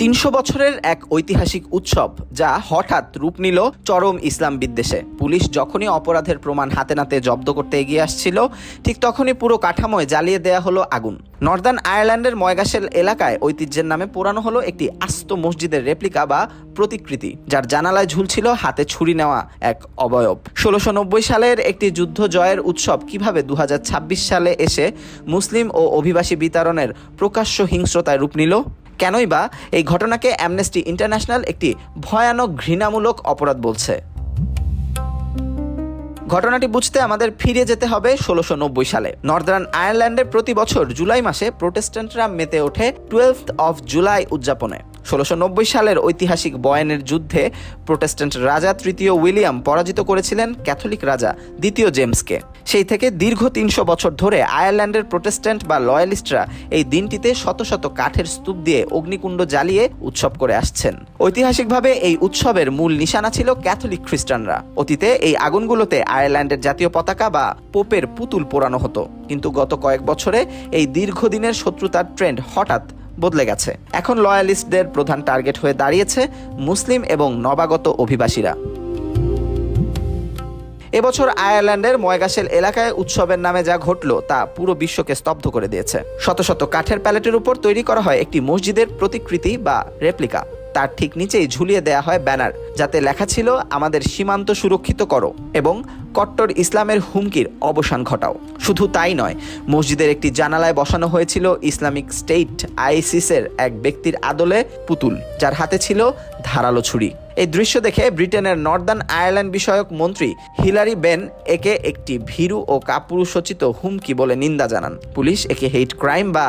৩০০ বছরের এক ঐতিহাসিক উৎসব যা হঠাৎ রূপ নিল চরম ইসলাম বিদ্বেষে। পুলিশ যখনই অপরাধের প্রমাণ হাতে নাতে জব্দ করতে এগিয়ে আসছিল, ঠিক তখনই পুরো কাঠামোয় জ্বালিয়ে দেয়া হলো আগুন। নর্দার্ন আয়ারল্যান্ডের ময়গাশেল এলাকায় ঐতিহ্যের নামে পোড়ানো হলো একটি আস্ত মসজিদের রেপ্লিকা বা প্রতিকৃতি, যার জানালায় ঝুলছিল হাতে ছুরি নেওয়া এক অবয়ব। ১৬৯০ সালের একটি যুদ্ধ জয়ের উৎসব কিভাবে ২০২৬ সালে এসে মুসলিম ও অভিবাসী বিতাড়নের প্রকাশ্য হিংস্রতায় রূপ নিল? কেনই বা এই ঘটনাকে অ্যামনেস্টি ইন্টারন্যাশনাল একটি ভয়ানক ঘৃণামূলক অপরাধ বলছে? ঘটনাটি বুঝতে আমাদের ফিরে যেতে হবে ১৬৯০ সালে। নর্দার্ন আয়ারল্যান্ডে প্রতি বছর জুলাই মাসে প্রোটেস্ট্যান্টরা মেতে ওঠে 12th of জুলাই উদযাপনে। ১৬৯০ সালের ঐতিহাসিক বয়ানের যুদ্ধে প্রোটেস্ট্যান্ট রাজা তৃতীয় উইলিয়াম পরাজিত করেছিলেন ক্যাথলিক রাজা দ্বিতীয় জেমসকে। সেই থেকে দীর্ঘ ৩০০ বছর ধরে আয়ারল্যান্ডের প্রোটেস্ট্যান্ট বা লয়ালিস্টরা এই দিনটিতে শত শত কাঠের স্তূপ দিয়ে অগ্নিকুণ্ড জ্বালিয়ে উৎসব করে আসছেন। ঐতিহাসিকভাবে এই উৎসবের মূল নিশানা ছিল ক্যাথলিক খ্রিস্টানরা। অতীতে এই আগুনগুলোতে আয়ারল্যান্ডের জাতীয় পতাকা বা পোপের পুতুল পোড়ানো হতো, কিন্তু গত কয়েক বছরে এই দীর্ঘদিনের শত্রুতার ট্রেন্ড হঠাৎ বদলে গেছে। এখন লয়ালিস্টদের প্রধান টার্গেট হয়ে দাঁড়িয়েছে মুসলিম এবং নবাগত অভিবাসীরা। এবছর আয়ারল্যান্ডের ময়গাশেল এলাকায় উৎসবের নামে যা ঘটল তা পুরো বিশ্বকে স্তব্ধ করে দিয়েছে। শত শত কাঠের প্যালেটের উপর তৈরি করা হয় একটি মসজিদের প্রতিকৃতি বা রেপ্লিকা। তার ঠিক নিচেই ঝুলিয়ে দেয়া হয় ব্যানার, যাতে লেখা ছিল আমাদের সীমান্ত সুরক্ষিত করো এবং কট্টর ইসলামের হুমকির অবসান ঘটাও। শুধু তাই নয়, মসজিদের একটি জানালায় বসানো হয়েছিল ইসলামিক স্টেট আইসিসের এক ব্যক্তির আদলে পুতুল, যার হাতে ছিল ধারালো ছুরি। এই দৃশ্য দেখে ব্রিটেনের নর্দার্ন আয়ারল্যান্ড বিষয়ক মন্ত্রী হিলারি বেন একে একটি ভীরু ও কাপুরুষোচিত হুমকি বলে নিন্দা জানান। পুলিশ একে হেট ক্রাইম বা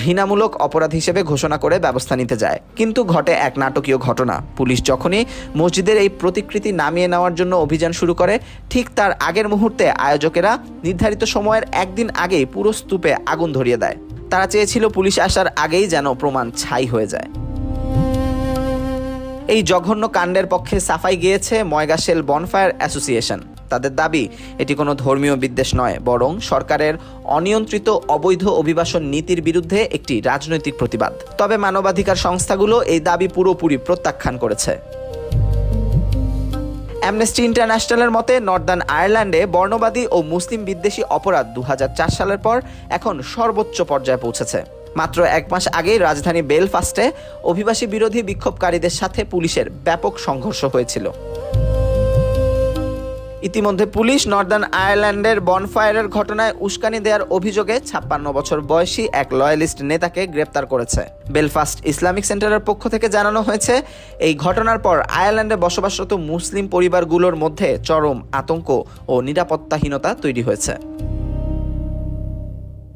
ঘৃণামূলক অপরাধ হিসেবে ঘোষণা করে ব্যবস্থা নিতে যায়। কিন্তু ঘটে এক নাটকীয় ঘটনা। পুলিশ যখনই মসজিদের এই প্রতিকৃতি নামিয়ে নেওয়ার জন্য অভিযান শুরু করে, ঠিক তার আগের মুহূর্তে আয়োজকেরা নির্ধারিত সময়ের একদিন আগেই পুরো স্তূপে আগুন ধরিয়ে দেয়। তারা চেয়েছিল পুলিশ আসার আগেই যেন প্রমাণ ছাই হয়ে যায়। এই জঘন্য কাণ্ডের পক্ষে সাফাই গিয়েছে ময়গাশেল বনফায়ার অ্যাসোসিয়েশন। তাদের দাবি, এটি কোনো ধর্মীয় বিদ্বেষ নয়, বরং সরকারের অনিয়ন্ত্রিত অবৈধ অভিবাসন নীতির বিরুদ্ধে একটি রাজনৈতিক প্রতিবাদ। তবে মানবাধিকার সংস্থাগুলো এই দাবি পুরোপুরি প্রত্যাখ্যান করেছে। অ্যামনেস্টি ইন্টারন্যাশনালের মতে নর্দার্ন আয়ারল্যান্ডে বর্ণবাদী ও মুসলিম বিদ্বেষী অপরাধ ২০০৪ সালের পর এখন সর্বোচ্চ পর্যায়ে পৌঁছেছে। মাত্র এক মাস আগেই রাজধানী বেলফাস্টে অভিবাসী বিরোধী বিক্ষোভকারীদের সাথে পুলিশের ব্যাপক সংঘর্ষ হয়েছিল। ইতিমধ্যে পুলিশ নর্দার্ন আয়ারল্যান্ডের বনফায়ারের ঘটনায় উস্কানি দেওয়ার অভিযোগে ৫৬ বছর বয়সী এক লয়ালিস্ট নেতাকে গ্রেপ্তার করেছে। বেলফাস্ট ইসলামিক সেন্টারের পক্ষ থেকে জানানো হয়েছে, এই ঘটনার পর আয়ারল্যান্ডে বসবাসরত মুসলিম পরিবারগুলোর মধ্যে চরম আতঙ্ক ও নিরাপত্তাহীনতা তৈরি হয়েছে।